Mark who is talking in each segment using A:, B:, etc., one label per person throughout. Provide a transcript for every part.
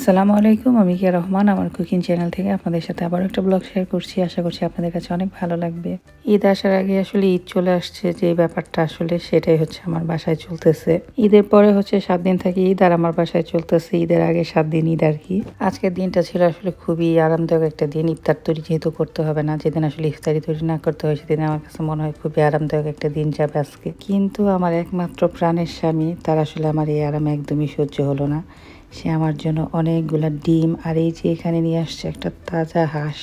A: আসসালামু আলাইকুম, আমি কিয়া রহমান আমার কুকিং চ্যানেল থেকে আপনাদের সাথে আবার একটা ব্লগ শেয়ার করছি। আশা করছি আপনাদের কাছে অনেক ভালো লাগবে। ঈদ আসার আগে আসলে ঈদ চলে আসছে, যে ব্যাপারটা আসলে সেটাই হচ্ছে আমার বাসায় চলতেছে। ঈদের পরে হচ্ছে 7 দিন থাকে ঈদ, আর আমার বাসায় চলতেছে ঈদের আগে 7 দিন ঈদ আর কি। আজকের দিনটা ছিল আসলে খুবই আরামদায়ক একটা দিন। ইফতার তৈরি যেহেতু করতে হবে না, যেদিন আসলে ইফতারি তৈরি না করতে হয় সেদিন আমার কাছে মনে হয় খুবই আরামদায়ক একটা দিন যাবে আজকে। কিন্তু আমার একমাত্র প্রাণের স্বামী, তার আসলে আমার এই আরাম একদমই সহ্য হলো না। সে আমার জন্য অনেকগুলা ডিম আর এই যে এখানে নিয়ে আসছে একটা তাজা হাঁস।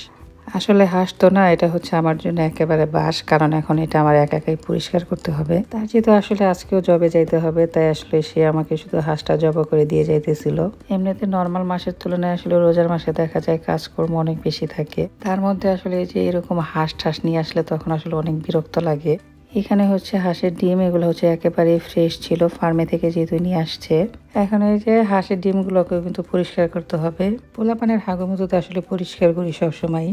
A: আসলে হাঁস তো না, এটা হচ্ছে আমার জন্য একেবারে বাস, কারণ এখন এটা আমার একাই পরিষ্কার করতে হবে। তার যেহেতু আসলে আজকেও জবে যাইতে হবে, তাই আসলে সে আমাকে শুধু হাঁসটা জব করে দিয়ে যাইতেছিল। এমনিতে নর্মাল মাসের তুলনায় আসলে রোজার মাসে দেখা যায় কাজকর্ম অনেক বেশি থাকে, তার মধ্যে আসলে যে এরকম হাঁস ঠাস নিয়ে আসলে তখন আসলে অনেক বিরক্ত লাগে। এখানে হচ্ছে হাঁসের ডিম, এগুলো হচ্ছে একেবারে ফ্রেশ ছিল, ফার্মে থেকে যেহেতু নিয়ে আসছে। এখন এই যে হাঁসের ডিমগুলোকে কিন্তু পরিষ্কার করতে হবে। পোলাপানের হাগু মতো তো আসলে পরিষ্কার করি সবসময়,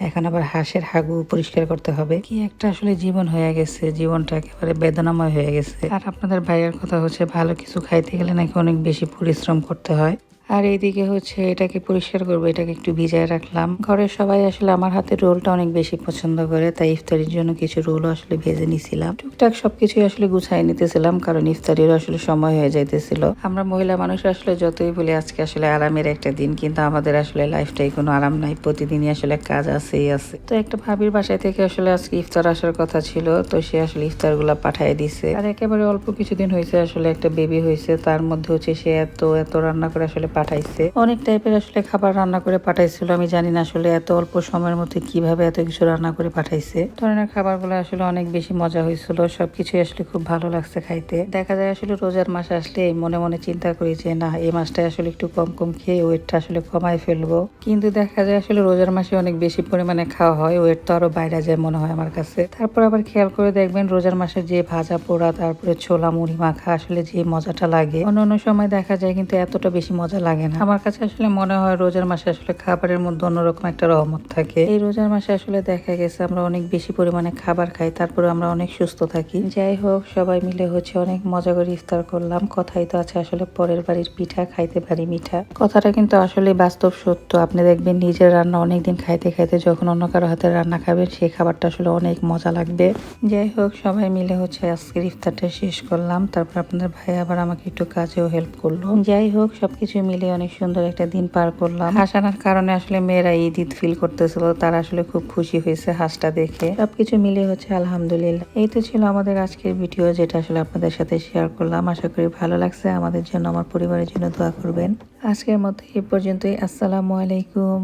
A: এখন আবার হাঁসের হাগু পরিষ্কার করতে হবে। কি একটা আসলে জীবন হয়ে গেছে, জীবনটা একেবারে বেদনাময় হয়ে গেছে। আর আপনাদের ভাইয়ের কথা হচ্ছে ভালো কিছু খাইতে গেলে নাকি অনেক বেশি পরিশ্রম করতে হয়। আর এইদিকে হচ্ছে এটাকে পরিষ্কার করবো, এটাকে একটু ভিজায় রাখলাম। ঘরের সবাই আসলে আমার হাতের রোলটা অনেক বেশি পছন্দ করে, তাই ইফতারির জন্য কিছু রোলও আসলে ভেজে নিছিলাম। টুকটাক সবকিছুই আসলে গুছাই নিতেছিলাম, কারণ ইফতারিরও আসলে সময় হয়ে যাইতেছিল। আমরা মহিলা মানুষ আসলে যতই বলি আজকে আসলে আরামের একটা দিন, কিন্তু আমাদের আসলে লাইফটাই কোনো আরাম নাই, প্রতিদিনই আসলে কাজ আছেই আছে। তো একটা ভাবির বাসায় থেকে আসলে আজকে ইফতার আসার কথা ছিল, তো সে আসলে ইফতার গুলা পাঠিয়ে দিছে। আর একেবারে অল্প কিছুদিন হয়েছে আসলে একটা বেবি হয়েছে, তার মধ্যে হচ্ছে সে এত এত রান্না করে আসলে পাঠাইছে। অনেক টাইপের আসলে খাবার রান্না করে পাঠাইছিল, আমি জানি না আসলে এত অল্প সময়ের মধ্যে কিভাবে এত কিছু রান্না করে পাঠাইছে। ধরনের খাবারগুলো আসলে অনেক বেশি মজা হয়েছিল, সবকিছুই আসলে খুব ভালো লাগছে খাইতে। দেখা যায় আসলে রোজার মাস আসলে মনে মনে চিন্তা করি যে না, এই মাসটা আসলে একটু কম কম খেয়ে ওয়েটটা আসলে কমাই ফেলবো, কিন্তু দেখা যায় আসলে রোজার মাসে অনেক বেশি পরিমাণে খাওয়া হয়, ওয়েট তো আরো বাইরে যায় মনে হয় আমার কাছে। তারপর আবার খেয়াল করে দেখবেন রোজার মাসে যে ভাজা পোড়া, তারপরে ছোলা মুড়ি মাখা আসলে যে মজাটা লাগে, অন্য সময় দেখা যায় কিন্তু এতটা বেশি মজা লাগে না। আমার কাছে আসলে মনে হয় রোজার মাসে আসলে খাবারের মধ্যে অন্যরকম একটা রহমত থাকে। এই রোজার মাসে আসলে দেখা গেছে আমরা অনেক বেশি পরিমাণে খাবার খাই, তারপরে আমরা অনেক সুস্থ থাকি। যাই হোক, সবাই মিলে হচ্ছে অনেক মজা করে ইফতার করলাম। কথাই তো আছে আসলে পরের বাড়ির পিঠা খাইতে পারি মিঠা, কথাটা কিন্তু আসলে বাস্তব সত্য। আপনি দেখবেন নিজের রান্না অনেকদিন খাইতে খাইতে যখন অন্য কারো হাতের রান্না খাবেন, সেই খাবারটা আসলে অনেক মজা লাগবে। যাই হোক, সবাই মিলে হচ্ছে আজকের ইফতারটা শেষ করলাম। তারপর আপনাদের ভাই আবার আমাকে একটু কাজেও হেল্প করলো। যাই হোক, সবকিছু মিলে অনেক সুন্দর একটা দিন পার করলাম। হাঁস আনার কারণে আসলে মেয়েরা ঈদ ঈদ ফিল করতেছিল, তারা আসলে খুব খুশি হয়েছে হাঁসটা দেখে। সবকিছু মিলে হচ্ছে আলহামদুলিল্লাহ। এই তো ছিল আমাদের আজকের ভিডিও, যেটা আসলে আপনাদের সাথে শেয়ার করলাম। আশা করি ভালো লাগছে। আমাদের জন্য, আমার পরিবারের জন্য দোয়া করবেন। আজকের মতো এই পর্যন্তই। আসসালামু আলাইকুম।